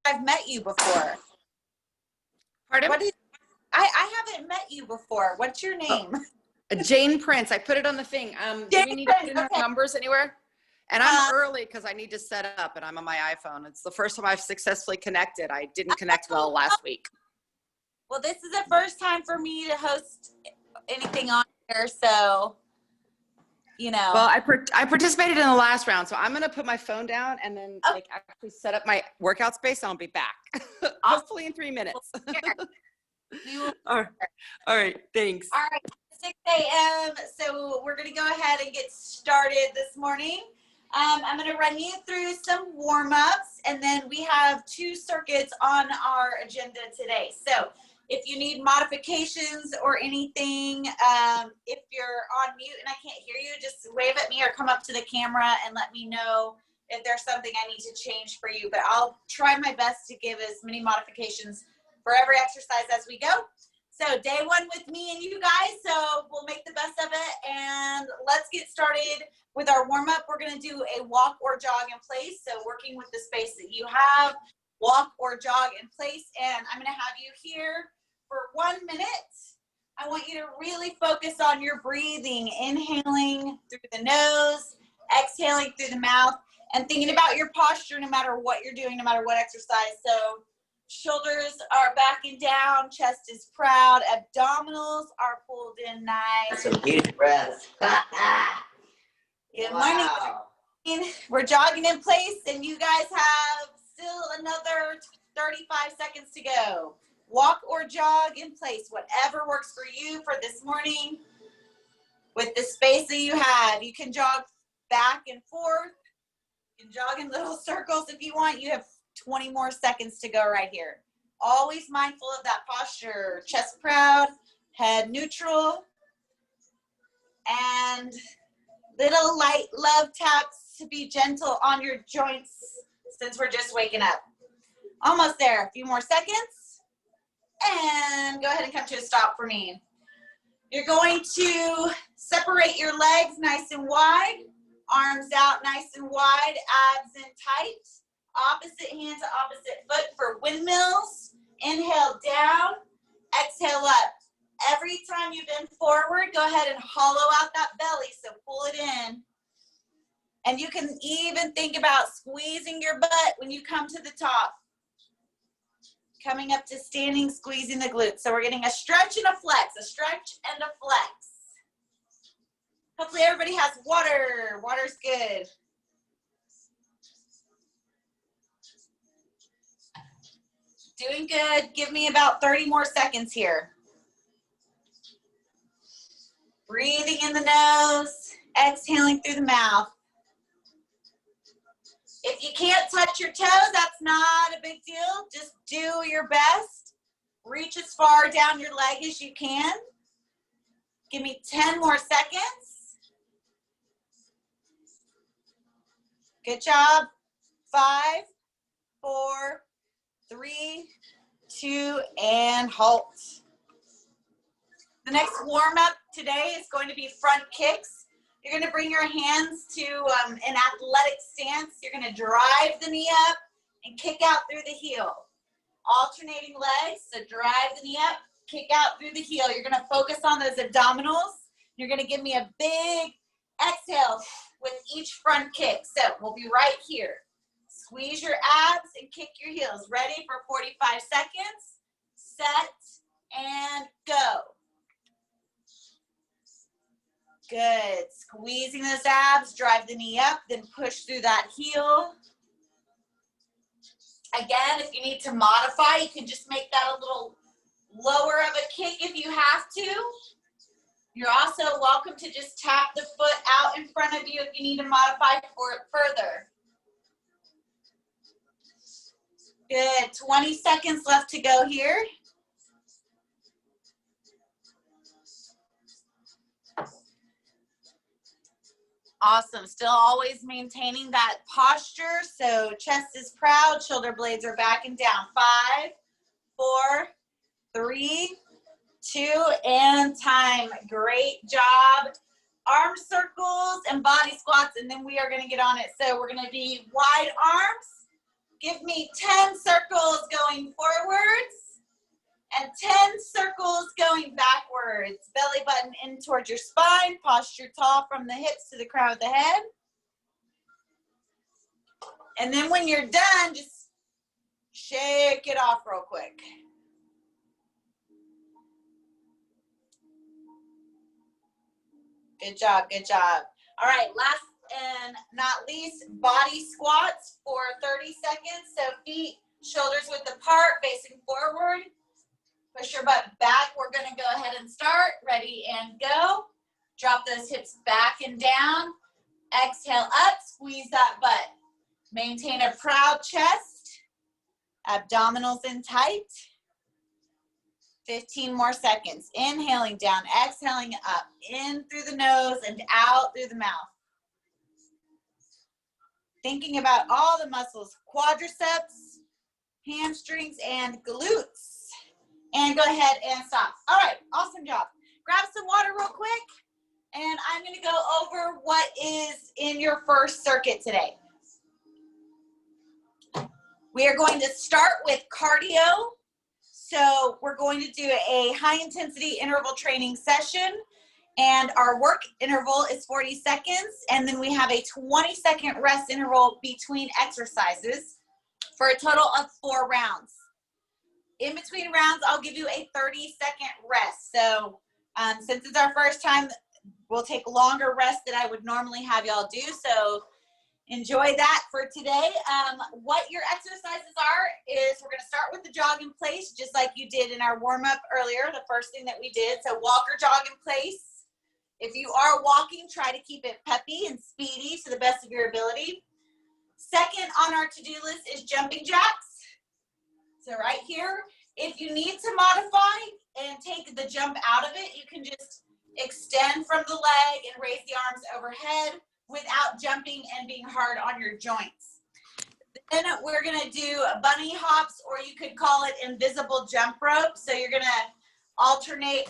I've met you before. Pardon? I haven't met you before. What's your name? Jane Prince. I put it on the thing. Do we need to put in our numbers anywhere? And I'm early because I need to set up, and I'm on my iPhone. It's the first time I've successfully connected. I didn't connect well last week. Well, this is the first time for me to host anything on here, so, you know. Well, I participated in the last round, so I'm going to put my phone down and then like actually set up my workout space, and I'll be back. Hopefully in 3 minutes. All right, thanks. All right, 6 a.m. So we're going to go ahead and get started this morning. I'm going to run you through some warm-ups, and then we have 2 circuits on our agenda today. So if you need modifications or anything, if you're on mute and I can't hear you, just wave at me or come up to the camera and let me know if there's something I need to change for you. But I'll try my best to give as many modifications for every exercise as we go. So day 1 with me and you guys, so we'll make the best of it, and let's get started with our warm-up. We're gonna do a walk or jog in place, so working with the space that you have, walk or jog in place, and I'm gonna have you here for 1 minute. I want you to really focus on your breathing, inhaling through the nose, exhaling through the mouth, and thinking about your posture no matter what you're doing, no matter what exercise. So shoulders are back and down, chest is proud, abdominals are pulled in nice. Some huge breaths. Good morning. We're jogging in place, and you guys have still another 35 seconds to go. Walk or jog in place, whatever works for you for this morning. With the space that you have, you can jog back and forth. You can jog in little circles if you want. You have 20 more seconds to go right here. Always mindful of that posture. Chest proud, head neutral, and little light love taps to be gentle on your joints since we're just waking up. Almost there. A few more seconds. And go ahead and come to a stop for me. You're going to separate your legs nice and wide. Arms out nice and wide. Abs in tight. Opposite hand to opposite foot for windmills. Inhale down, exhale up. Every time you bend forward, go ahead and hollow out that belly, so pull it in. And you can even think about squeezing your butt when you come to the top. Coming up to standing, squeezing the glutes. So we're getting a stretch and a flex, a stretch and a flex. Hopefully everybody has water. Water's good. Doing good. Give me about 30 more seconds here. Breathing in the nose, exhaling through the mouth. If you can't touch your toes, that's not a big deal. Just do your best. Reach as far down your leg as you can. Give me 10 more seconds. Good job. 5, 4, 3, 2, and halt. The next warm-up today is going to be front kicks. You're going to bring your hands to an athletic stance. You're going to drive the knee up and kick out through the heel. Alternating legs, so drive the knee up, kick out through the heel. You're going to focus on those abdominals. You're going to give me a big exhale with each front kick. So we'll be right here. Squeeze your abs and kick your heels. Ready for 45 seconds. Set and go. Good. Squeezing those abs, drive the knee up, then push through that heel. Again, if you need to modify, you can just make that a little lower of a kick if you have to. You're also welcome to just tap the foot out in front of you if you need to modify for it further. Good. 20 seconds left to go here. Awesome. Still always maintaining that posture. So chest is proud, shoulder blades are back and down. 5, 4, 3, 2, and time. Great job. Arm circles and body squats, and then we are going to get on it. So we're going to be wide arms, Give me 10 circles going forwards and 10 circles going backwards. Belly button in towards your spine, posture tall from the hips to the crown of the head. And then when you're done, just shake it off real quick. Good job, good job. All right, last and not least, body squats for 30 seconds. So feet, shoulders width apart, facing forward. Push your butt back. We're gonna go ahead and start. Ready and go. Drop those hips back and down. Exhale up, squeeze that butt. Maintain a proud chest. Abdominals in tight. 15 more seconds. Inhaling down, exhaling up, in through the nose and out through the mouth. Thinking about all the muscles, quadriceps, hamstrings, and glutes. And go ahead and stop. All right, awesome job. Grab some water real quick, and I'm gonna go over what is in your first circuit today. We are going to start with cardio. So we're going to do a high intensity interval training session, and our work interval is 40 seconds. And then we have a 20-second rest interval between exercises for a total of 4 rounds. In between rounds, I'll give you a 30-second rest. So since it's our first time, we'll take longer rest than I would normally have y'all do. So enjoy that for today. What your exercises are is we're going to start with the jog in place, just like you did in our warm-up earlier, the first thing that we did. So walk or jog in place. If you are walking, try to keep it peppy and speedy to the best of your ability. Second on our to-do list is jumping jacks. So right here, if you need to modify and take the jump out of it, you can just extend from the leg and raise the arms overhead without jumping and being hard on your joints. Then we're gonna do bunny hops, or you could call it invisible jump rope. So you're gonna alternate,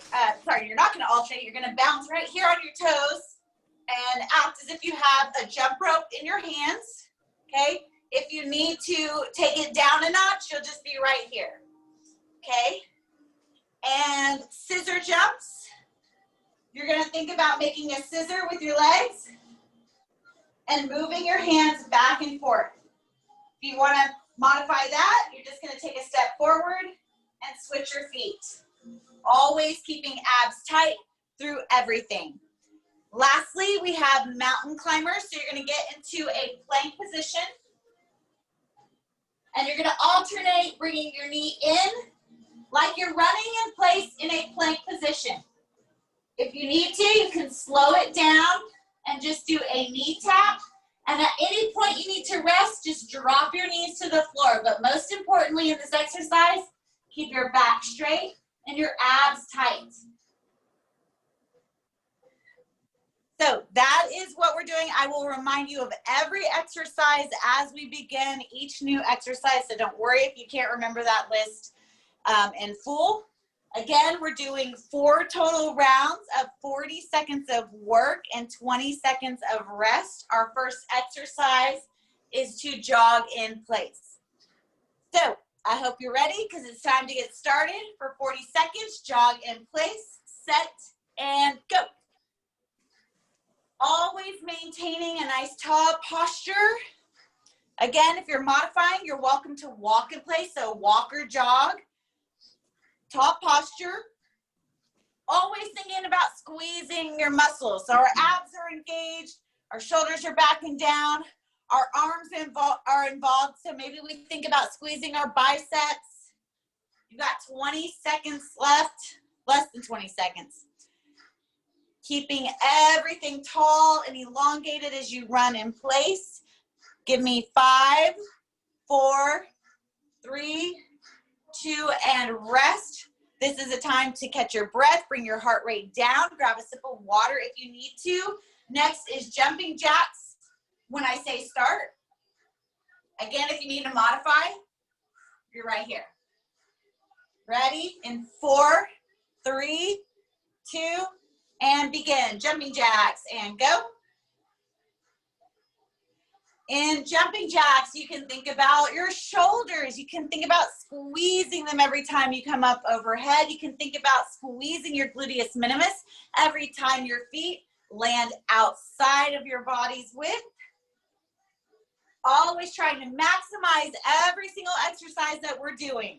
you're not gonna alternate, you're gonna bounce right here on your toes and act as if you have a jump rope in your hands, okay? If you need to take it down a notch, you'll just be right here, okay? And scissor jumps. You're gonna think about making a scissor with your legs and moving your hands back and forth. If you want to modify that, you're just going to take a step forward and switch your feet. Always keeping abs tight through everything. Lastly, we have mountain climbers. So you're going to get into a plank position. And you're going to alternate bringing your knee in like you're running in place in a plank position. If you need to, you can slow it down and just do a knee tap. And at any point you need to rest, just drop your knees to the floor. But most importantly in this exercise, keep your back straight and your abs tight. So that is what we're doing. I will remind you of every exercise as we begin each new exercise. So don't worry if you can't remember that list in full. Again, we're doing 4 total rounds of 40 seconds of work and 20 seconds of rest. Our first exercise is to jog in place. So I hope you're ready because it's time to get started. For 40 seconds, jog in place, set, and go. Always maintaining a nice tall posture. Again, if you're modifying, you're welcome to walk in place. So walk or jog. Top posture, always thinking about squeezing your muscles. So our abs are engaged, our shoulders are back and down, our arms are involved. So maybe we think about squeezing our biceps. You've got 20 seconds left, less than 20 seconds. Keeping everything tall and elongated as you run in place. Give me 5, 4, 3, 2, and rest. This is a time to catch your breath, bring your heart rate down, grab a sip of water if you need to. Next is jumping jacks when I say start. Again, if you need to modify, you're right here. Ready? In 4, 3, 2, and begin. Jumping jacks and go. In jumping jacks, you can think about your shoulders. You can think about squeezing them every time you come up overhead. You can think about squeezing your gluteus minimus every time your feet land outside of your body's width. Always trying to maximize every single exercise that we're doing.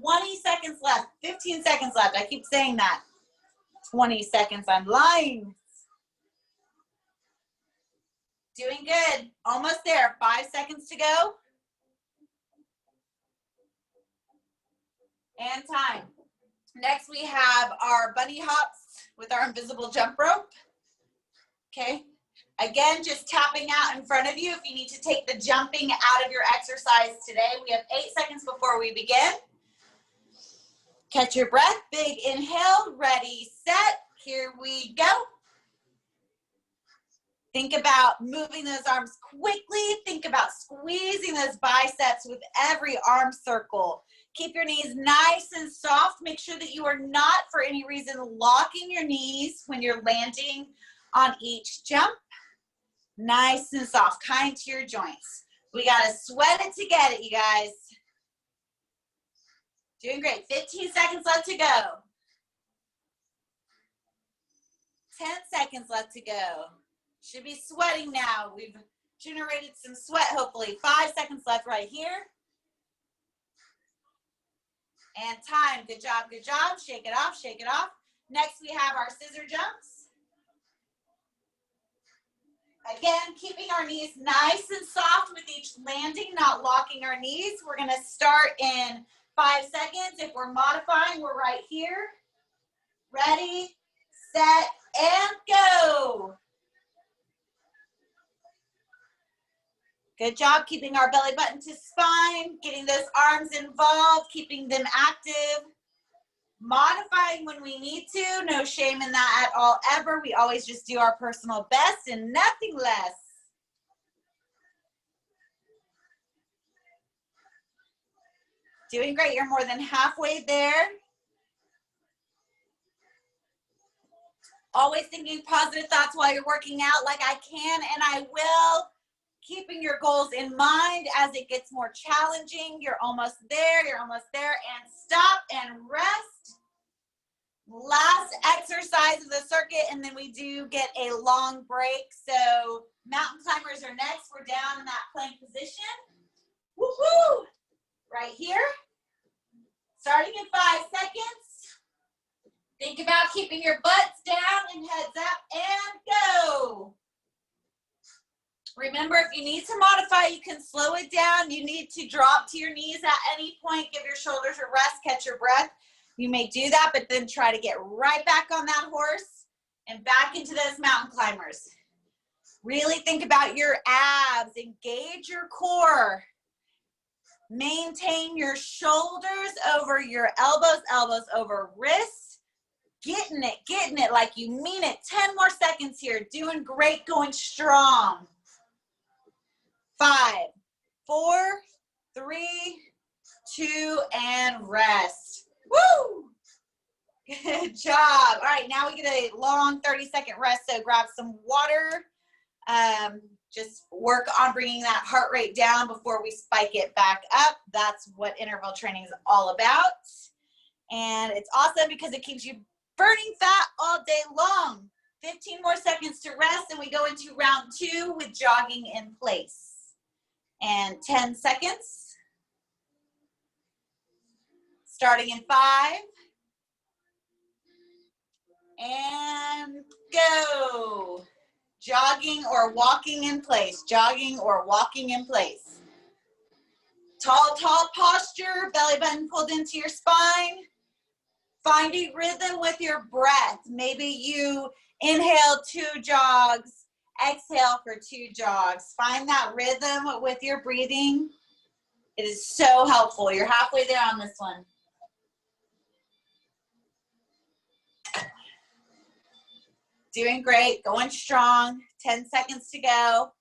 20 seconds left, 15 seconds left. I keep saying that. 20 seconds, I'm lying. Doing good, almost there, 5 seconds to go. And time. Next we have our bunny hops with our invisible jump rope. Okay, again, just tapping out in front of you if you need to take the jumping out of your exercise today. We have 8 seconds before we begin. Catch your breath, big inhale, ready, set, here we go. Think about moving those arms quickly. Think about squeezing those biceps with every arm circle. Keep your knees nice and soft. Make sure that you are not, for any reason, locking your knees when you're landing on each jump. Nice and soft, kind to your joints. We gotta sweat it to get it, you guys. Doing great, 15 seconds left to go. 10 seconds left to go. Should be sweating now. We've generated some sweat, hopefully. 5 seconds left right here. And time, good job, good job. Shake it off, shake it off. Next, we have our scissor jumps. Again, keeping our knees nice and soft with each landing, not locking our knees. We're gonna start in 5 seconds. If we're modifying, we're right here. Ready, set, and go. Good job keeping our belly button to spine, getting those arms involved, keeping them active. Modifying when we need to, no shame in that at all ever. We always just do our personal best and nothing less. Doing great, you're more than halfway there. Always thinking positive thoughts while you're working out, like I can and I will. Keeping your goals in mind as it gets more challenging. You're almost there, and stop and rest. Last exercise of the circuit, and then we do get a long break. So mountain climbers are next. We're down in that plank position. Woohoo! Right here. Starting in 5 seconds. Think about keeping your butts down and heads up, and go. Remember, if you need to modify, you can slow it down. You need to drop to your knees at any point. Give your shoulders a rest, catch your breath. You may do that, but then try to get right back on that horse and back into those mountain climbers. Really think about your abs. Engage your core. Maintain your shoulders over your elbows, elbows over wrists. Getting it like you mean it. 10 more seconds here. Doing great, going strong. 5, 4, 3, 2, and rest. Woo! Good job. All right, now we get a long 30-second rest, so grab some water. Just work on bringing that heart rate down before we spike it back up. That's what interval training is all about. And it's awesome because it keeps you burning fat all day long. 15 more seconds to rest, and we go into round 2 with jogging in place. And 10 seconds. Starting in 5. And go. Jogging or walking in place. Jogging or walking in place. Tall, tall posture, belly button pulled into your spine. Find a rhythm with your breath. Maybe you inhale 2 jogs. Exhale for 2 jogs. Find that rhythm with your breathing. It is so helpful. You're halfway there on this one. Doing great, going strong. 10 seconds to go.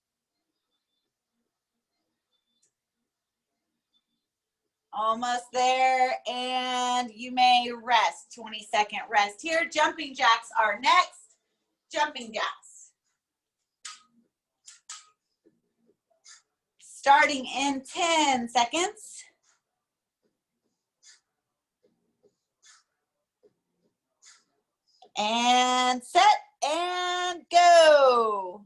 Almost there, and you may rest. 20-second rest here. Jumping jacks are next. Jumping jacks. starting in 10 seconds. And set and go.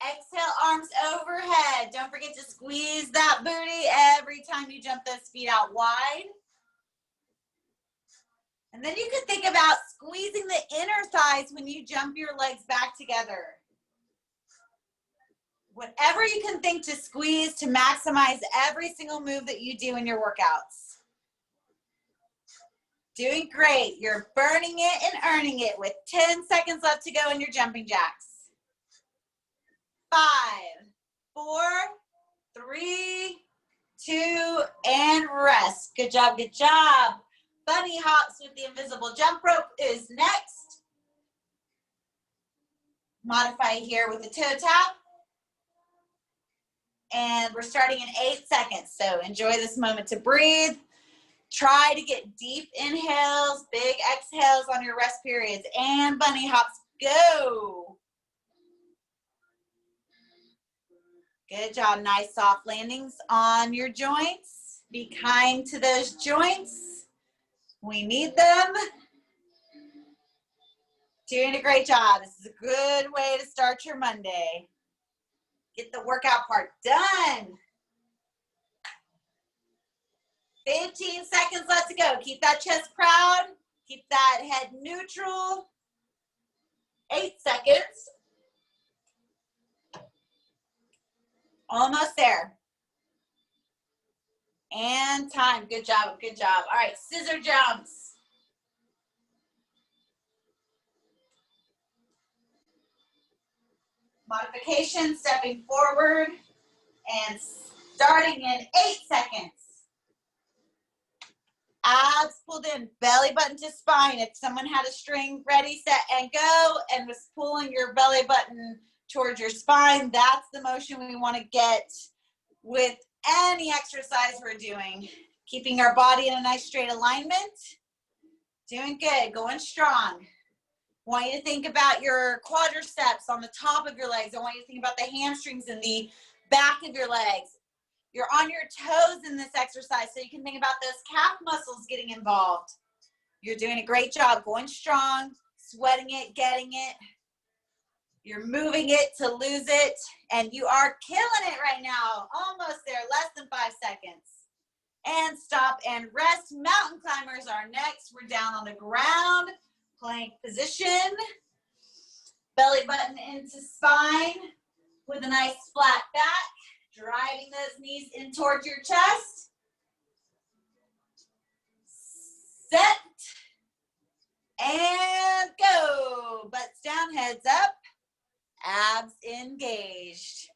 Exhale, arms overhead. Don't forget to squeeze that booty every time you jump those feet out wide. And then you can think about squeezing the inner thighs when you jump your legs back together. Whatever you can think to squeeze to maximize every single move that you do in your workouts. Doing great. You're burning it and earning it with 10 seconds left to go in your jumping jacks. 5, 4, 3, 2, and rest. Good job, good job. Bunny hops with the invisible jump rope is next. Modify here with a toe tap. And we're starting in 8 seconds. So enjoy this moment to breathe. Try to get deep inhales, big exhales on your rest periods. And bunny hops, go. Good job. Nice soft landings on your joints. Be kind to those joints. We need them. Doing a great job. This is a good way to start your Monday. Get the workout part done. 15 seconds left to go. Keep that chest proud. Keep that head neutral. 8 seconds. Almost there. And time. Good job. Good job. All right, scissor jumps. Modification, stepping forward and starting in 8 seconds. Abs pulled in, belly button to spine. If someone had a string ready, set, and go, and was pulling your belly button towards your spine, that's the motion we want to get with any exercise we're doing. Keeping our body in a nice straight alignment. Doing good, going strong. Want you to think about your quadriceps on the top of your legs. I want you to think about the hamstrings in the back of your legs. You're on your toes in this exercise, so you can think about those calf muscles getting involved. You're doing a great job, going strong, sweating it, getting it. You're moving it to lose it, and you are killing it right now. Almost there, less than 5 seconds. And stop and rest. Mountain climbers are next. We're down on the ground, plank position. Belly button into spine with a nice flat back. Driving those knees in towards your chest. Set. And go. Butts down, heads up. Abs engaged.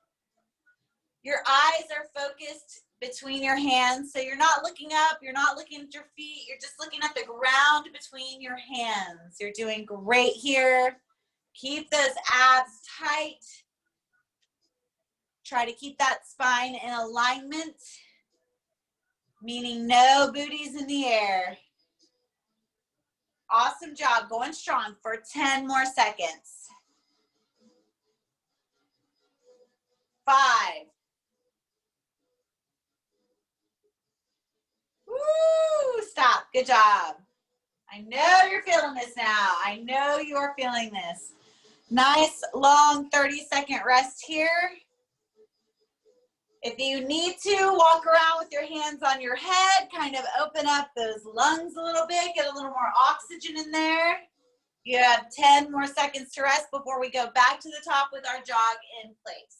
Your eyes are focused between your hands. So you're not looking up. You're not looking at your feet. You're just looking at the ground between your hands. You're doing great here. Keep those abs tight. Try to keep that spine in alignment, meaning no booties in the air. Awesome job, going strong for 10 more seconds. 5. Woo, stop, good job. I know you're feeling this now. I know you're feeling this. Nice long 30-second rest here. If you need to, walk around with your hands on your head, kind of open up those lungs a little bit, get a little more oxygen in there. You have 10 more seconds to rest before we go back to the top with our jog in place.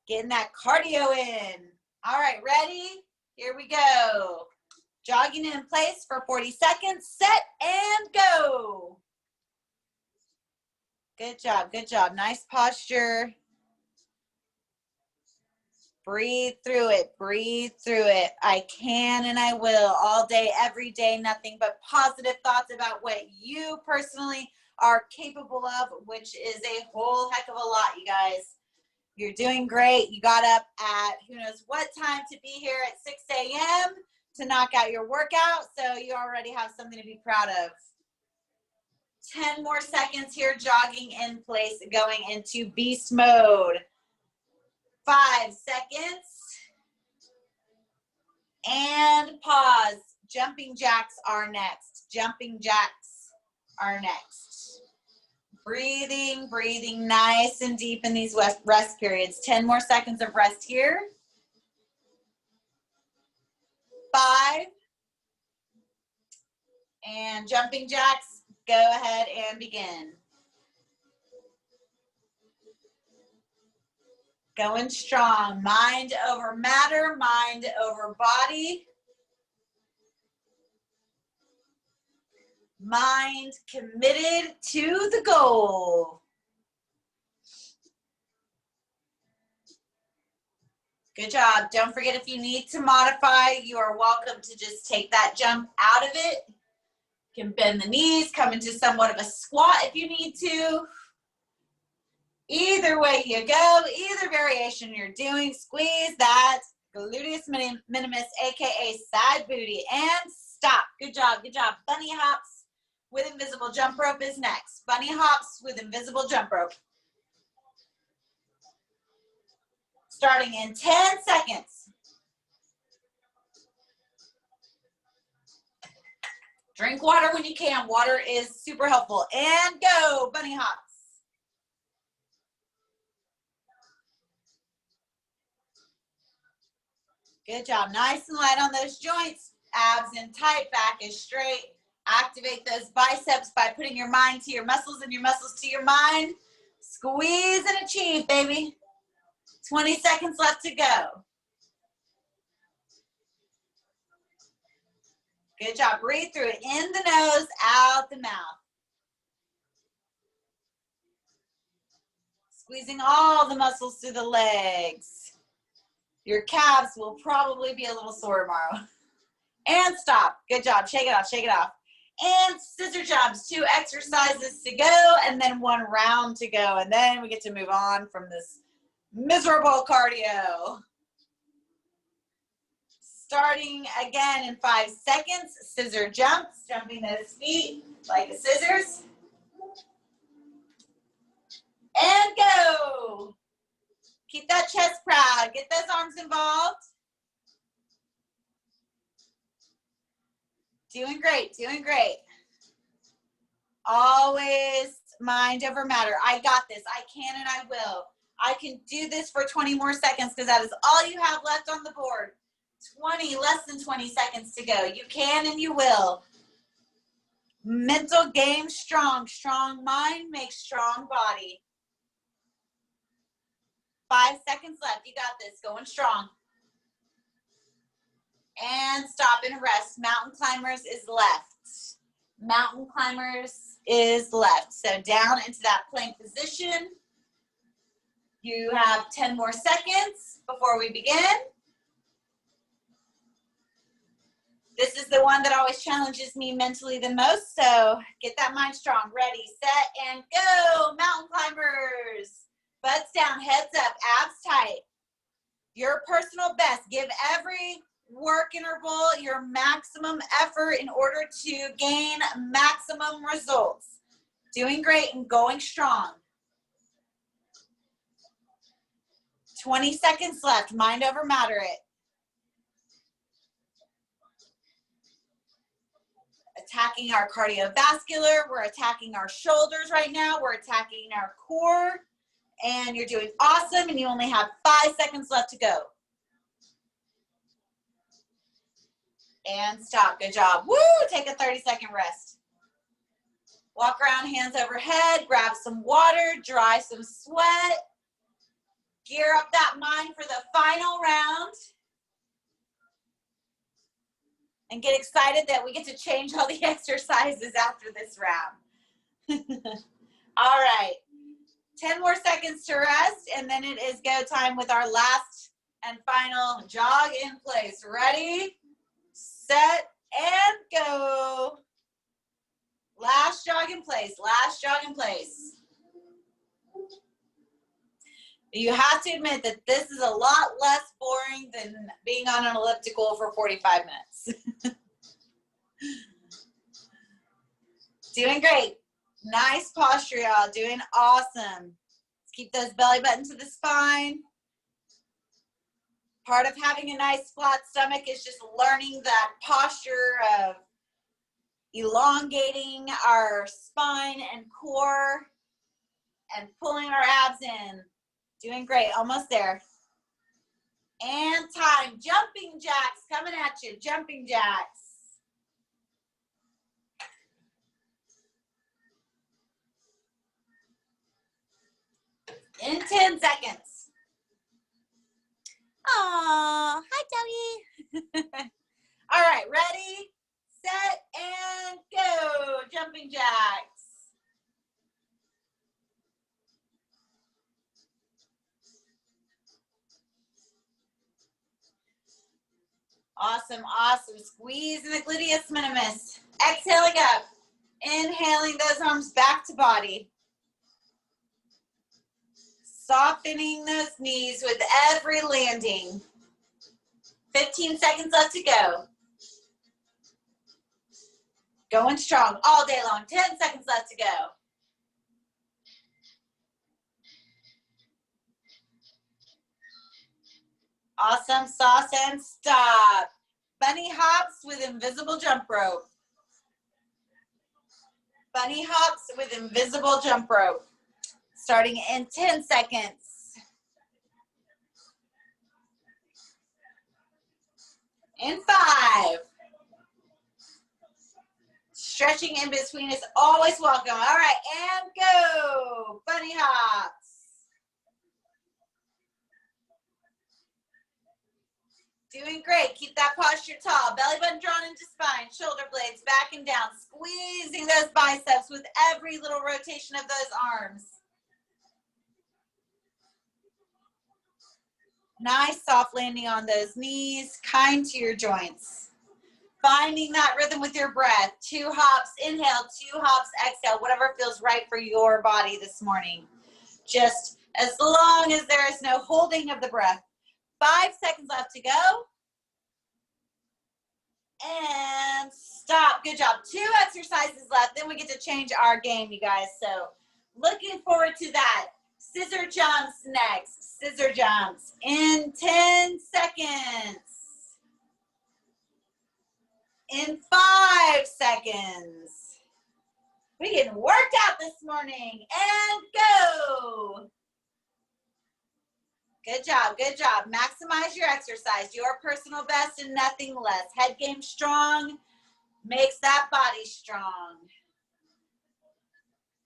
Getting that cardio in. All right, ready? Here we go. Jogging in place for 40 seconds. Set and go. Good job, good job. Nice posture. Breathe through it, breathe through it. I can and I will all day, every day, nothing but positive thoughts about what you personally are capable of, which is a whole heck of a lot, you guys. You're doing great. You got up at who knows what time to be here at 6 a.m. to knock out your workout, so you already have something to be proud of. 10 more seconds here, jogging in place, going into beast mode. 5 seconds. And pause. Jumping jacks are next. Jumping jacks are next. Breathing, breathing nice and deep in these rest periods. 10 more seconds of rest here. 5. And jumping jacks, go ahead and begin. Going strong. Mind over matter, mind over body. Mind committed to the goal. Good job. Don't forget, if you need to modify, you are welcome to just take that jump out of it. You can bend the knees, come into somewhat of a squat if you need to. Either way you go, either variation you're doing, squeeze that gluteus minimus, aka side booty, and stop. Good job, good job. Bunny hops with invisible jump rope is next. Bunny hops with invisible jump rope. Starting in 10 seconds. Drink water when you can. Water is super helpful. And go, bunny hops. Good job. Nice and light on those joints. Abs in tight, back is straight. Activate those biceps by putting your mind to your muscles and your muscles to your mind. Squeeze and achieve, baby. 20 seconds left to go. Good job. Breathe through it. In the nose, out the mouth. Squeezing all the muscles through the legs. Your calves will probably be a little sore tomorrow. And stop. Good job. Shake it off. Shake it off. And scissor jumps. 2 exercises to go and then 1 round to go. And then we get to move on from this miserable cardio. Starting again in 5 seconds. Scissor jumps. Jumping those feet like the scissors. And go. Keep that chest proud. Get those arms involved. Doing great, doing great. Always mind over matter. I got this. I can and I will. I can do this for 20 more seconds because that is all you have left on the board. 20, less than 20 seconds to go. You can and you will. Mental game strong. Strong mind makes strong body. 5 seconds left. You got this. Going strong. And stop and rest. Mountain climbers is left. Mountain climbers is left. So down into that plank position. You have 10 more seconds before we begin. This is the one that always challenges me mentally the most. So get that mind strong. Ready, set, and go. Mountain climbers. Butts down, heads up, abs tight. Your personal best. Give every work interval your maximum effort in order to gain maximum results. Doing great and going strong. 20 seconds left. Mind over matter it. Attacking our cardiovascular. We're attacking our shoulders right now. We're attacking our core. And you're doing awesome, and you only have 5 seconds left to go. And stop. Good job. Woo! Take a 30-second rest. Walk around, hands overhead. Grab some water. Dry some sweat. Gear up that mind for the final round. And get excited that we get to change all the exercises after this round. All right. 10 more seconds to rest, and then it is go time with our last and final jog in place. Ready, set, and go. Last jog in place, last jog in place. You have to admit that this is a lot less boring than being on an elliptical for 45 minutes. Doing great. Nice posture, y'all. Doing awesome. Let's keep those belly button to the spine. Part of having a nice flat stomach is just learning that posture of elongating our spine and core and pulling our abs in. Doing great. Almost there. And time. Jumping jacks coming at you. Jumping jacks. In 10 seconds. Aw, hi, Debbie. All right, ready, set, and go. Jumping jacks. Awesome, awesome. Squeezing the gluteus minimus. Exhaling up. Inhaling those arms back to body. Softening those knees with every landing. 15 seconds left to go. Going strong all day long. 10 seconds left to go. Awesome. Sauce and stop. Bunny hops with invisible jump rope. Bunny hops with invisible jump rope. Starting in 10 seconds. In 5. Stretching in between is always welcome. All right, and go. Bunny hops. Doing great. Keep that posture tall. Belly button drawn into spine. Shoulder blades back and down. Squeezing those biceps with every little rotation of those arms. Nice soft landing on those knees. Kind to your joints. Finding that rhythm with your breath. 2 hops, inhale, 2 hops, exhale, whatever feels right for your body this morning. Just as long as there is no holding of the breath. 5 seconds left to go. And stop. Good job. 2 exercises left. Then we get to change our game, you guys. So looking forward to that. Scissor jumps next. Scissor jumps in 10 seconds. In 5 seconds. We're getting worked out this morning. And go. Good job, good job. Maximize your exercise. Your personal best and nothing less. Head game strong makes that body strong.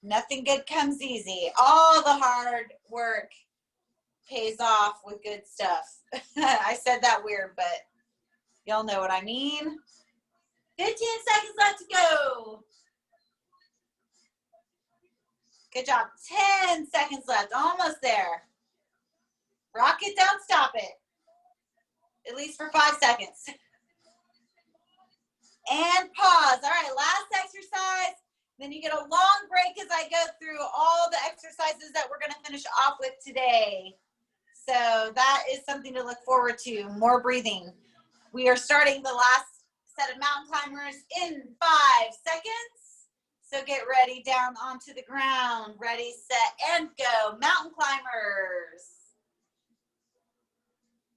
Nothing good comes easy. All the hard work pays off with good stuff. I said that weird, but y'all know what I mean. 15 seconds left to go. Good job. 10 seconds left. Almost there. Rock it, don't stop it. At least for 5 seconds. And pause. All right, last exercise. Then you get a long break as I go through all the exercises that we're going to finish off with today. So that is something to look forward to. More breathing. We are starting the last set of mountain climbers in 5 seconds. So get ready down onto the ground. Ready, set, and go. Mountain climbers.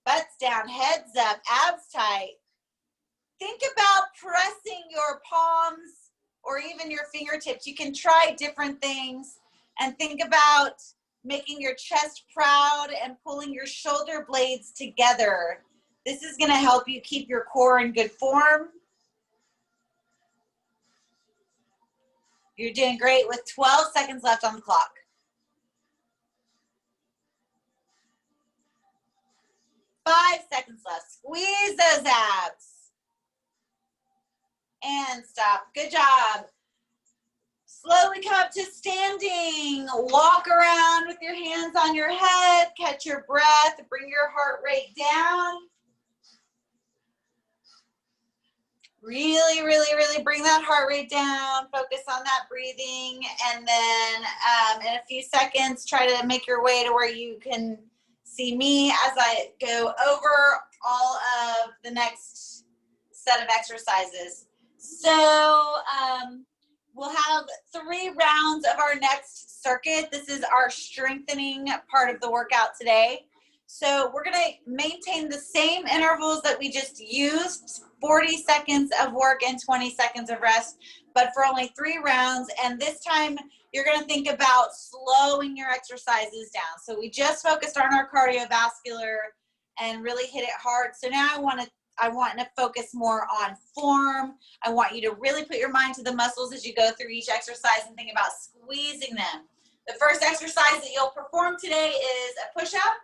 Butts down, heads up, abs tight. Think about pressing your palms or even your fingertips. You can try different things and think about making your chest proud and pulling your shoulder blades together. This is going to help you keep your core in good form. You're doing great with 12 seconds left on the clock. 5 seconds left. Squeeze those abs. And stop. Good job. Slowly come up to standing. Walk around with your hands on your head. Catch your breath. Bring your heart rate down. Really, really, really bring that heart rate down. Focus on that breathing. And then in a few seconds, try to make your way to where you can see me as I go over all of the next set of exercises. So we'll have 3 rounds of our next circuit. This is our strengthening part of the workout today. So we're gonna maintain the same intervals that we just used, 40 seconds of work and 20 seconds of rest, but for only 3 rounds. And this time you're gonna think about slowing your exercises down. So we just focused on our cardiovascular and really hit it hard. So now I want to focus more on form. I want you to really put your mind to the muscles as you go through each exercise and think about squeezing them. The first exercise that you'll perform today is a push-up.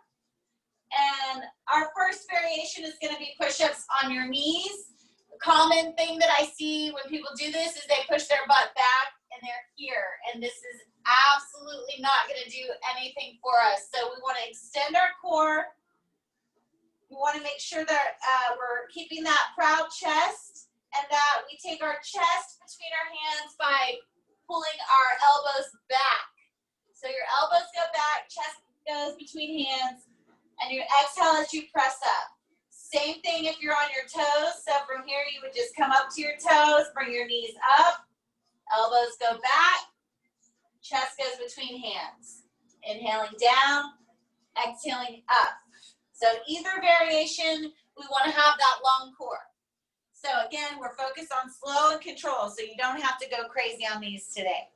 And our first variation is going to be push-ups on your knees. The common thing that I see when people do this is they push their butt back and they're here. And this is absolutely not going to do anything for us. So we want to extend our core. We want to make sure that we're keeping that proud chest and that we take our chest between our hands by pulling our elbows back. So your elbows go back, chest goes between hands, and you exhale as you press up. Same thing if you're on your toes. So from here, you would just come up to your toes, bring your knees up, elbows go back, chest goes between hands. Inhaling down, exhaling up. So either variation, we want to have that long core. So again, we're focused on slow and control, so you don't have to go crazy on these today.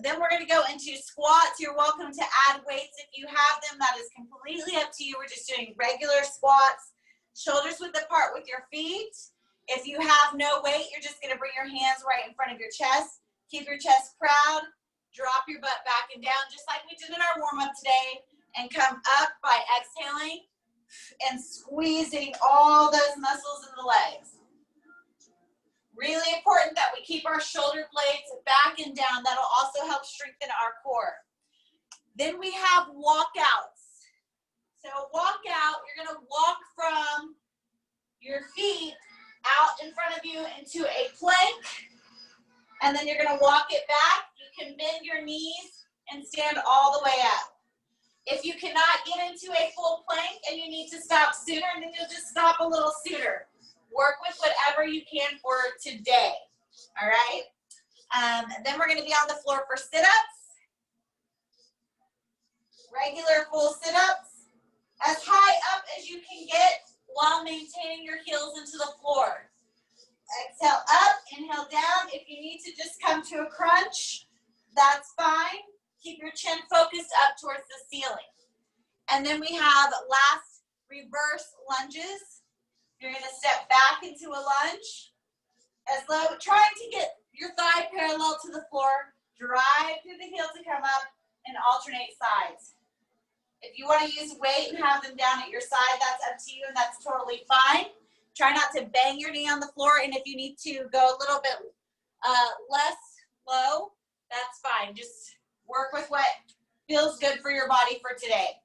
Then we're going to go into squats. You're welcome to add weights if you have them. That is completely up to you. We're just doing regular squats, shoulders width apart with your feet. If you have no weight, you're just going to bring your hands right in front of your chest. Keep your chest proud. Drop your butt back and down, just like we did in our warm-up today, and come up by exhaling and squeezing all those muscles in the legs. Really important that we keep our shoulder blades back and down. That'll also help strengthen our core. Then we have walkouts. So walkout, you're gonna walk from your feet out in front of you into a plank, and then you're gonna walk it back. You can bend your knees and stand all the way up. If you cannot get into a full plank and you need to stop sooner, then you'll just stop a little sooner. Work with whatever you can for today, all right? Then we're gonna be on the floor for sit-ups. Regular full sit-ups. As high up as you can get while maintaining your heels into the floor. Exhale up, inhale down. If you need to just come to a crunch, that's fine. Keep your chin focused up towards the ceiling. And then we have last reverse lunges. You're gonna step back into a lunge. As low, trying to get your thigh parallel to the floor. Drive through the heel to come up and alternate sides. If you wanna use weight and have them down at your side, that's up to you and that's totally fine. Try not to bang your knee on the floor, and if you need to go a little bit less low, that's fine. Just work with what feels good for your body for today.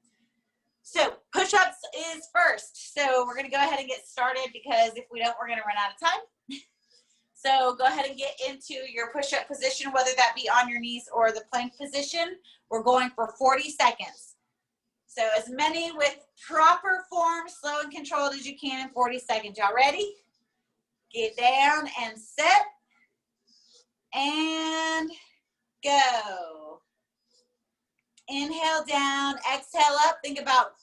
So push-ups is first. So we're gonna go ahead and get started because if we don't, we're gonna run out of time. So go ahead and get into your push-up position, whether that be on your knees or the plank position. We're going for 40 seconds. So as many with proper form, slow and controlled as you can in 40 seconds. Y'all ready? Get down and set. And go. Inhale down, exhale up. Think about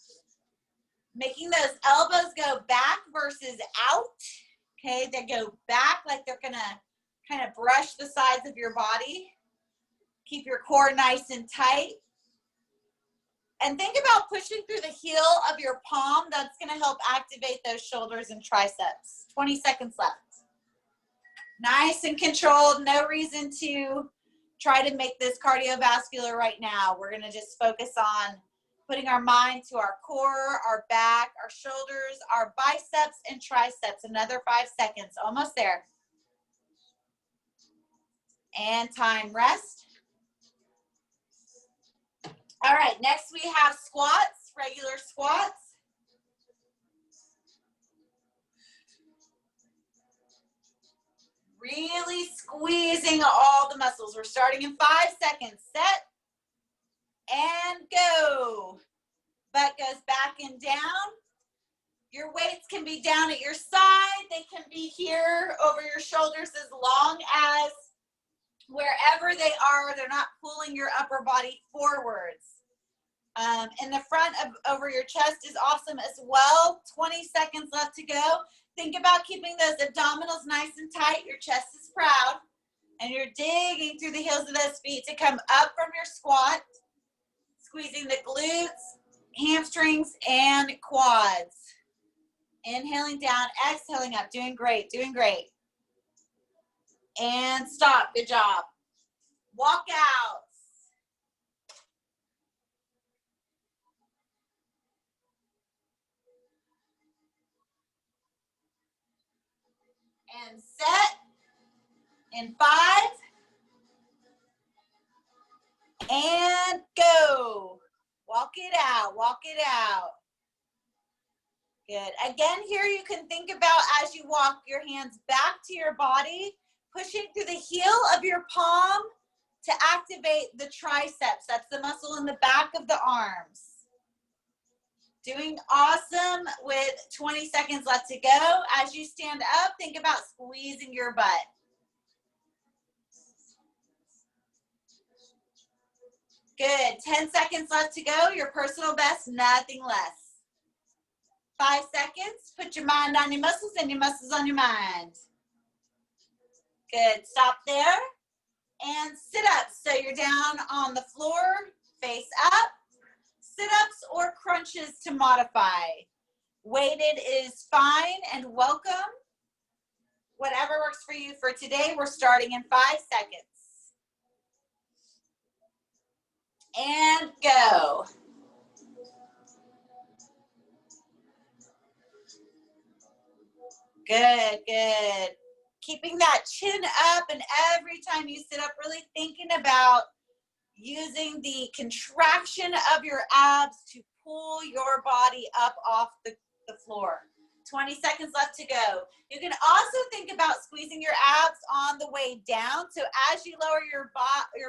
making those elbows go back versus out. Okay, they go back like they're gonna kind of brush the sides of your body. Keep your core nice and tight. And think about pushing through the heel of your palm. That's gonna help activate those shoulders and triceps. 20 seconds left. Nice and controlled, no reason to try to make this cardiovascular right now. We're gonna just focus on putting our mind to our core, our back, our shoulders, our biceps and triceps. Another 5 seconds, almost there. And time, rest. All right, next we have squats, regular squats. Really squeezing all the muscles. We're starting in 5 seconds. Set and go. Butt goes back and down. Your weights can be down at your side. They can be here over your shoulders as long as wherever they are, they're not pulling your upper body forwards. In the front of over your chest is awesome as well. 20 seconds left to go. Think about keeping those abdominals nice and tight. Your chest is proud. And you're digging through the heels of those feet to come up from your squat. Squeezing the glutes, hamstrings, and quads. Inhaling down, exhaling up. Doing great, doing great. And stop. Good job. Walk out. And set. In 5. And go. Walk it out. Walk it out. Good. Again, here you can think about as you walk your hands back to your body, pushing through the heel of your palm to activate the triceps. That's the muscle in the back of the arms. Doing awesome with 20 seconds left to go. As you stand up, think about squeezing your butt. Good. 10 seconds left to go. Your personal best, nothing less. 5 seconds. Put your mind on your muscles and your muscles on your mind. Good. Stop there. And sit-ups. So you're down on the floor, face up. Sit-ups or crunches to modify. Weighted is fine and welcome. Whatever works for you for today. We're starting in 5 seconds. And go. Good, good. Keeping that chin up, and every time you sit up, really thinking about using the contraction of your abs to pull your body up off the floor. 20 seconds left to go. You can also think about squeezing your abs on the way down. So as you lower your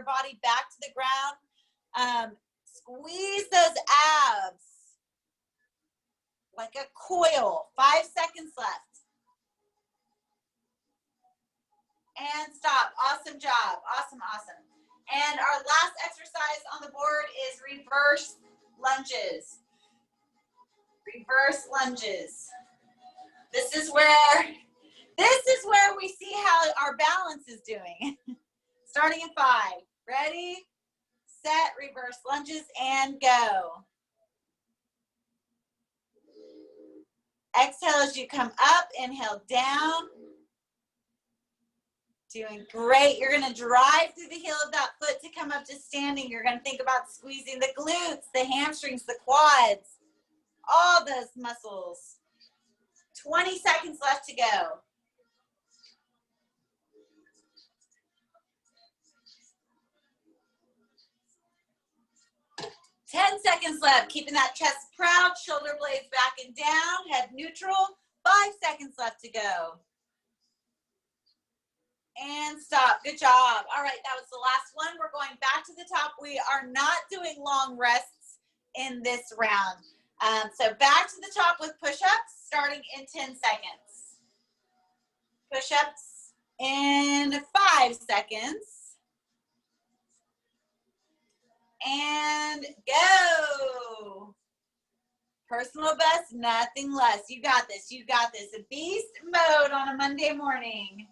body back to the ground, squeeze those abs like a coil. 5 seconds left. And stop. Awesome job. Awesome, awesome. And our last exercise on the board is reverse lunges. Reverse lunges. This is where we see how our balance is doing. Starting in 5. Ready, set, reverse lunges, and go. Exhale as you come up, inhale down. Doing great. You're going to drive through the heel of that foot to come up to standing. You're going to think about squeezing the glutes, the hamstrings, the quads, all those muscles. 20 seconds left to go. Ten seconds left. Keeping that chest proud, shoulder blades back and down, head neutral. 5 seconds left to go. And stop. Good job. All right, that was the last one. We're going back to the top. We are not doing long rests in this round. So back to the top with push-ups, starting in 10 seconds. Push-ups in 5 seconds. And go. Personal best, nothing less. You got this. You got this. A beast mode on a Monday morning.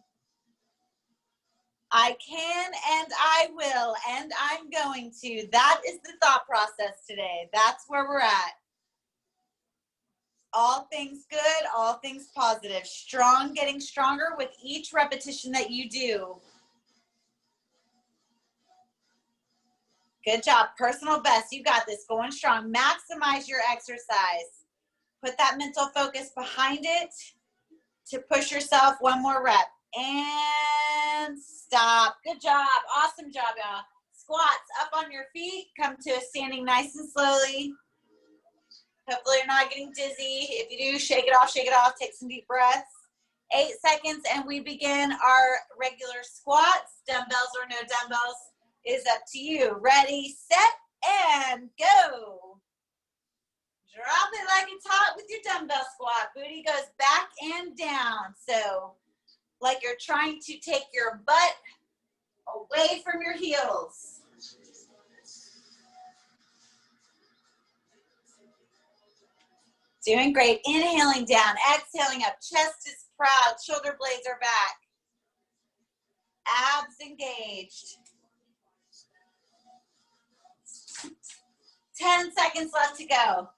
I can and I will and I'm going to. That is the thought process today. That's where we're at. All things good, all things positive. Strong, getting stronger with each repetition that you do. Good job. Personal best. You got this. Going strong. Maximize your exercise. Put that mental focus behind it to push yourself. One more rep. And stop. Good job. Awesome job, y'all. Squats up on your feet. Come to a standing nice and slowly. Hopefully you're not getting dizzy. If you do, shake it off, take some deep breaths. 8 seconds and we begin our regular squats. Dumbbells or no dumbbells is up to you. Ready, set, and go. Drop it like it's hot with your dumbbell squat. Booty goes back and down. So like you're trying to take your butt Away from your heels. Doing great. Inhaling down, exhaling up. Chest is proud. Shoulder blades are back. Abs engaged. 10 seconds left to go.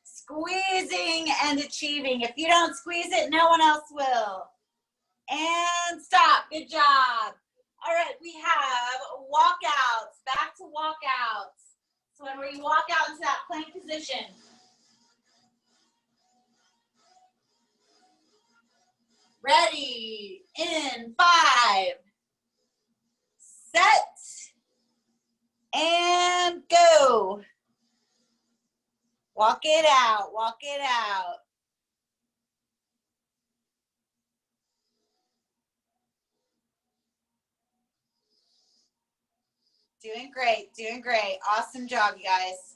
Squeezing and achieving. If you don't squeeze it, no one else will. And stop. Good job. All right, we have walkouts. Back to walkouts. So when we walk out into that plank position. Ready, in 5, set, and go. Walk it out, walk it out. Doing great, doing great. Awesome job, you guys.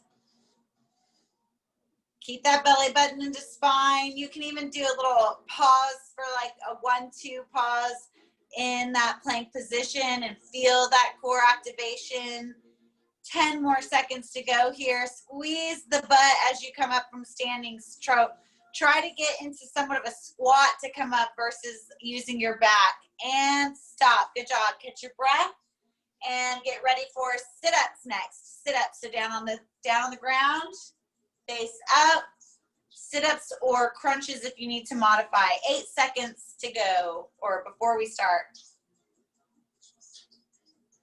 Keep that belly button into spine. You can even do a little pause for like a 1-2 pause in that plank position and feel that core activation. 10 more seconds to go here. Squeeze the butt as you come up from standing. Try to get into somewhat of a squat to come up versus using your back. And stop. Good job. Catch your breath and get ready for sit-ups next. Sit-ups. So down on the ground. Face up, sit-ups or crunches if you need to modify. 8 seconds to go or before we start.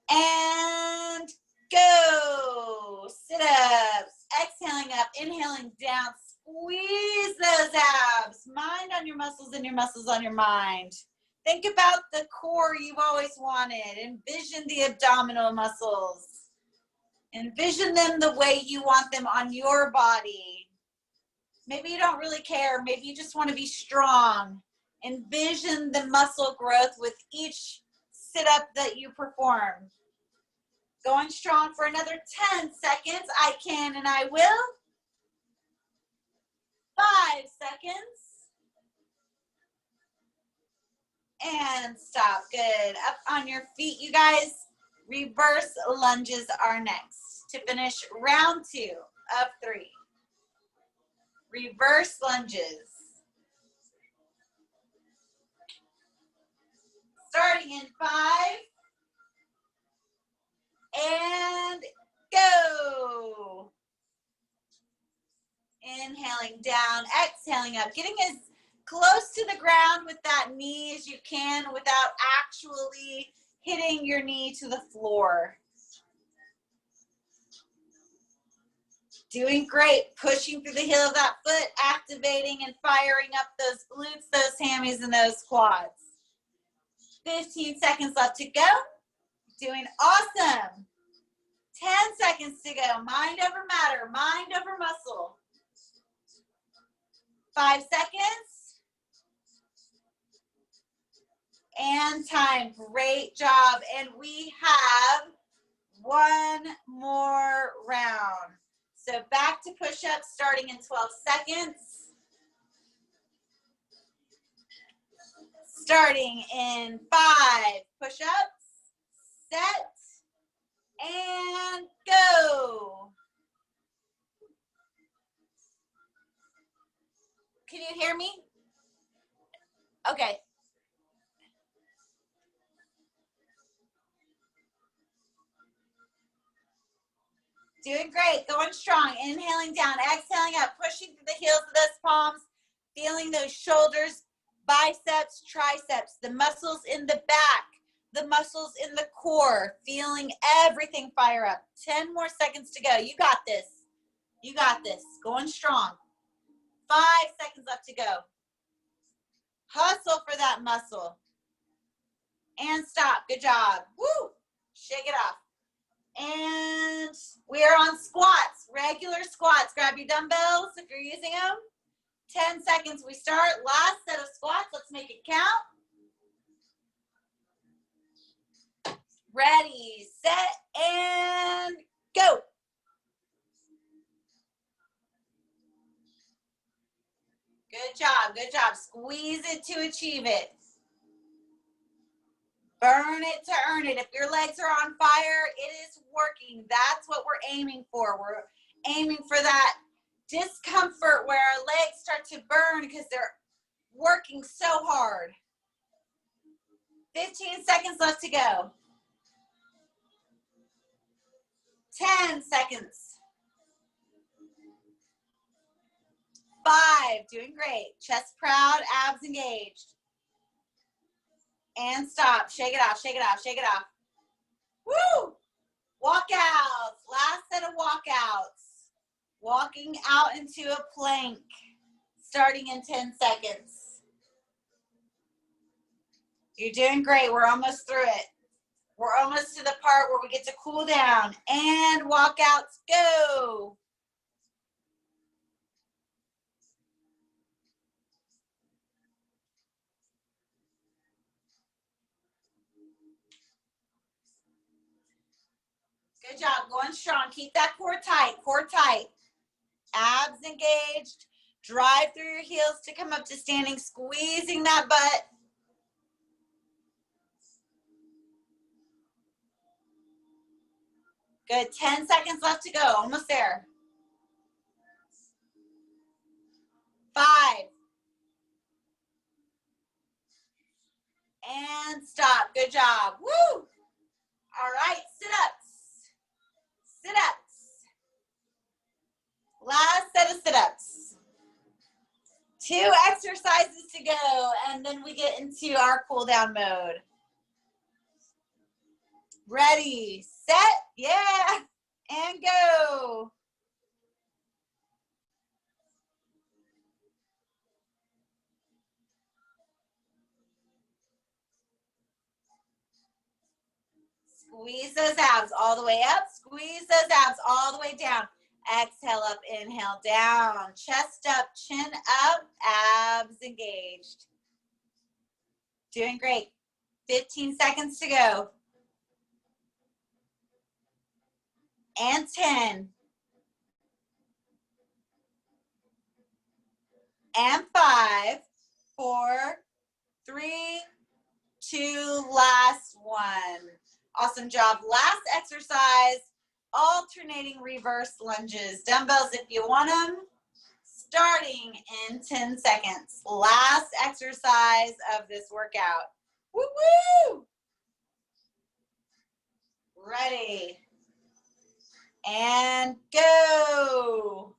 And go. Sit-ups, exhaling up, inhaling down. Squeeze those abs. Mind on your muscles and your muscles on your mind. Think about the core you've always wanted. Envision the abdominal muscles. Envision them the way you want them on your body. Maybe you don't really care. Maybe you just want to be strong. Envision the muscle growth with each sit-up that you perform. Going strong for another 10 seconds. I can and I will. 5 seconds. And stop. Good. Up on your feet, you guys. Reverse lunges are next to finish round 2 of 3. Reverse lunges. Starting in 5. And go. Inhaling down, exhaling up. Getting as close to the ground with that knee as you can without actually hitting your knee to the floor. Doing great. Pushing through the heel of that foot, activating and firing up those glutes, those hammies, and those quads. 15 seconds left to go. Doing awesome. 10 seconds to go. Mind over matter, mind over muscle. 5 seconds. And time. Great job. And we have one more round. So back to push-ups starting in 12 seconds. Starting in 5 push-ups. Set. And go. Can you hear me? Okay. Doing great, going strong. Inhaling down, exhaling up, pushing through the heels of those palms, feeling those shoulders, biceps, triceps, the muscles in the back, the muscles in the core, feeling everything fire up. 10 more seconds to go. You got this. You got this. Going strong. 5 seconds left to go. Hustle for that muscle. And stop. Good job. Woo! Shake it off. And we are on squats, regular squats. Grab your dumbbells if you're using them. 10 seconds we start. Last set of squats. Let's make it count. Ready, set, and go. Good job, good job. Squeeze it to achieve it. Burn it to earn it. If your legs are on fire, it is working. That's what we're aiming for. We're aiming for that discomfort where our legs start to burn because they're working so hard. 15 seconds left to go. 10 seconds. 5, doing great. Chest proud, abs engaged. And stop. Shake it off, shake it off, shake it off. Woo! Walkouts. Last set of walkouts. Walking out into a plank. Starting in 10 seconds. You're doing great. We're almost through it. We're almost to the part where we get to cool down. And walkouts, go. Good job, going strong. Keep that core tight, core tight. Abs engaged. Drive through your heels to come up to standing, squeezing that butt. Good, 10 seconds left to go, almost there. 5. And stop, good job, woo! All right, sit-ups, sit-ups. Last set of sit-ups. 2 exercises to go, and then we get into our cool down mode. Ready, set, yeah, and go. Squeeze those abs all the way up. Squeeze those abs all the way down. Exhale up, inhale down. Chest up, chin up, abs engaged. Doing great. 15 seconds to go. And 10. And 5, 4, 3, 2, last one. Awesome job. Last exercise, alternating reverse lunges. Dumbbells if you want them. Starting in 10 seconds. Last exercise of this workout. Woo woo! Ready. And go.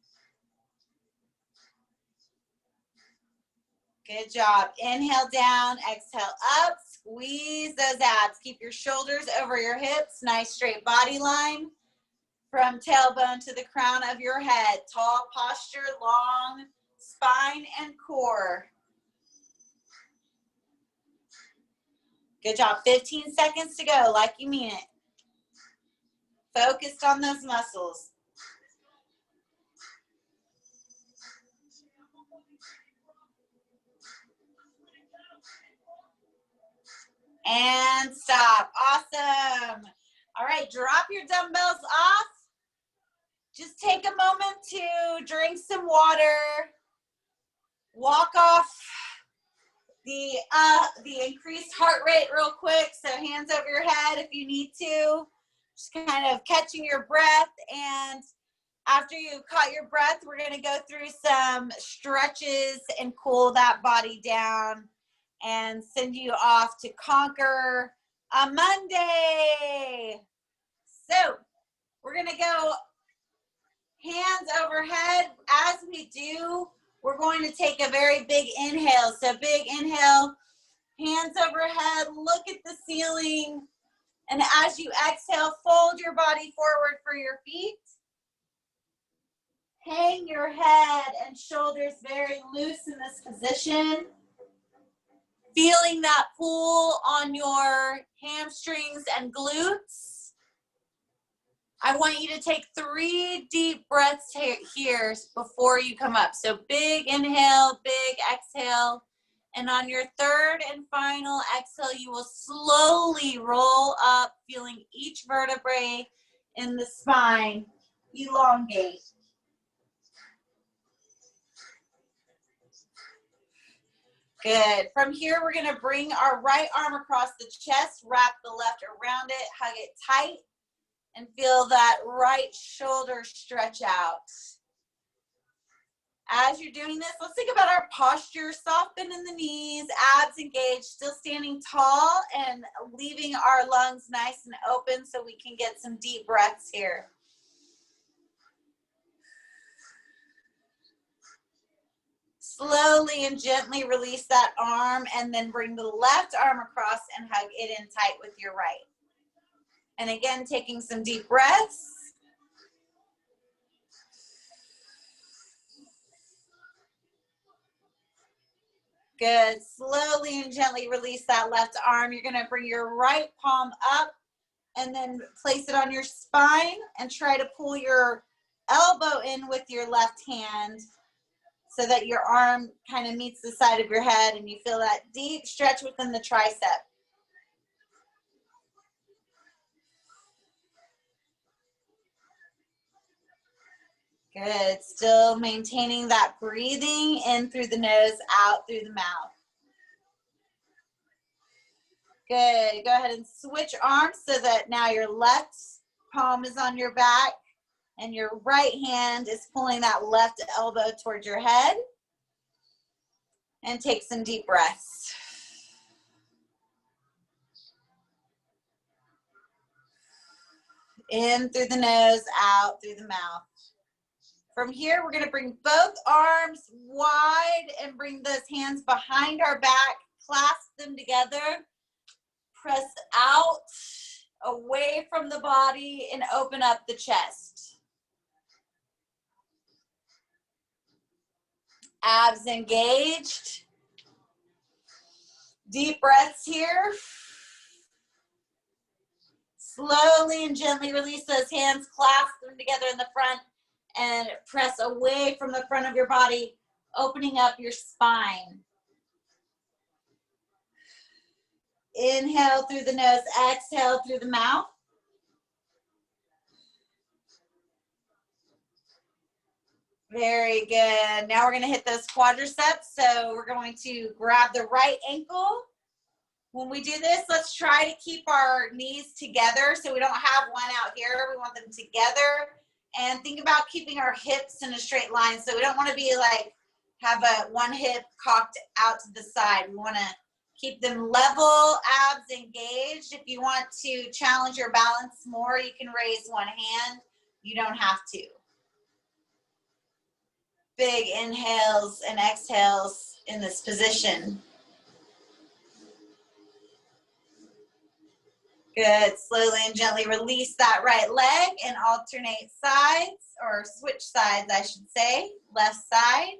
Good job. Inhale down, exhale up, squeeze those abs. Keep your shoulders over your hips, nice straight body line from tailbone to the crown of your head. Tall posture, long spine and core. Good job. 15 seconds to go, like you mean it. Focused on those muscles. And stop. Awesome. All right, drop your dumbbells off. Just take a moment to drink some water. Walk off the increased heart rate real quick. So hands over your head if you need to. Just kind of catching your breath. And after you caught your breath, we're going to go through some stretches and cool that body down and send you off to conquer a Monday. So we're going to go hands overhead. As we do, we're going to take a very big inhale. So big inhale, hands overhead, look at the ceiling. And as you exhale, fold your body forward for your feet. Hang your head and shoulders very loose in this position. Feeling that pull on your hamstrings and glutes. I want you to take 3 deep breaths here before you come up. So big inhale, big exhale. And on your third and final exhale, you will slowly roll up, feeling each vertebrae in the spine elongate. Good. From here, we're going to bring our right arm across the chest, wrap the left around it, hug it tight, and feel that right shoulder stretch out. As you're doing this, let's think about our posture. Soft bend in the knees, abs engaged, still standing tall and leaving our lungs nice and open so we can get some deep breaths here. Slowly and gently release that arm and then bring the left arm across and hug it in tight with your right. And again, taking some deep breaths. Good. Slowly and gently release that left arm. You're going to bring your right palm up and then place it on your spine and try to pull your elbow in with your left hand so that your arm kind of meets the side of your head and you feel that deep stretch within the tricep. Good. Still maintaining that breathing in through the nose, out through the mouth. Good. Go ahead and switch arms so that now your left palm is on your back and your right hand is pulling that left elbow towards your head. And take some deep breaths. In through the nose, out through the mouth. From here, we're going to bring both arms wide and bring those hands behind our back. Clasp them together. Press out, away from the body, and open up the chest. Abs engaged. Deep breaths here. Slowly and gently release those hands, clasp them together in the front, and press away from the front of your body, opening up your spine. Inhale through the nose, exhale through the mouth. Very good. Now we're going to hit those quadriceps. So we're going to grab the right ankle. When we do this, let's try to keep our knees together so we don't have one out here. We want them together. And think about keeping our hips in a straight line. So we don't want to be like, have one hip cocked out to the side. We want to keep them level, abs engaged. If you want to challenge your balance more, you can raise one hand. You don't have to. Big inhales and exhales in this position. Good. Slowly and gently release that right leg and alternate sides, or switch sides, I should say. Left side.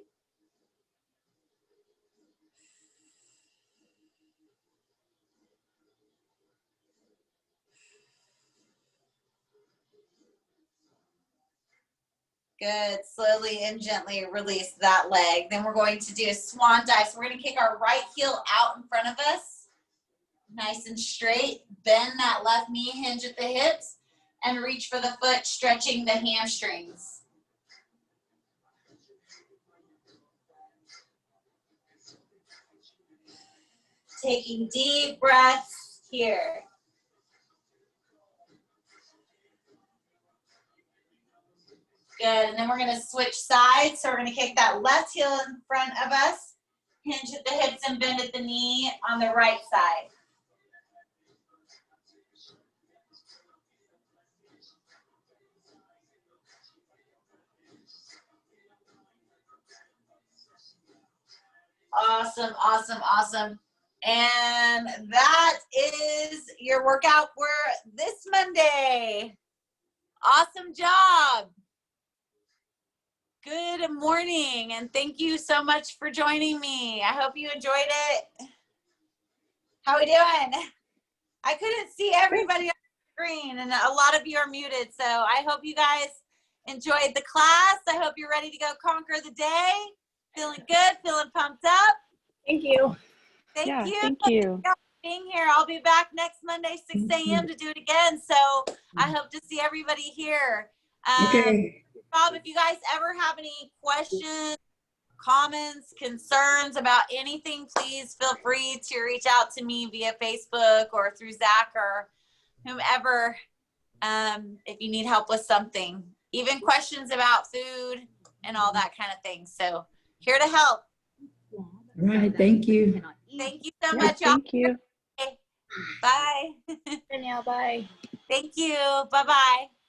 Good. Slowly and gently release that leg. Then we're going to do a swan dive. So we're going to kick our right heel out in front of us. Nice and straight. Bend that left knee, hinge at the hips, and reach for the foot, stretching the hamstrings. Taking deep breaths here. Good, and then we're going to switch sides. So we're going to kick that left heel in front of us, hinge at the hips and bend at the knee on the right side. Awesome, awesome, awesome. And that is your workout for this Monday. Awesome job. Good morning, and thank you so much for joining me. I hope you enjoyed it. How are we doing? I couldn't see everybody on the screen, and a lot of you are muted, so I hope you guys enjoyed the class. I hope you're ready to go conquer the day. Feeling good, feeling pumped up. Thank you. Thank you. Thank you. For being here. I'll be back next Monday, 6 a.m. to do it again. So I hope to see everybody here. Okay. Bob, if you guys ever have any questions, comments, concerns about anything, please feel free to reach out to me via Facebook or through Zach or whomever, if you need help with something, even questions about food and all that kind of thing. So here to help. All right. Thank you. Thank you so Yeah, much, y'all. Thank you. Bye. Danielle, bye. Thank you. Bye-bye.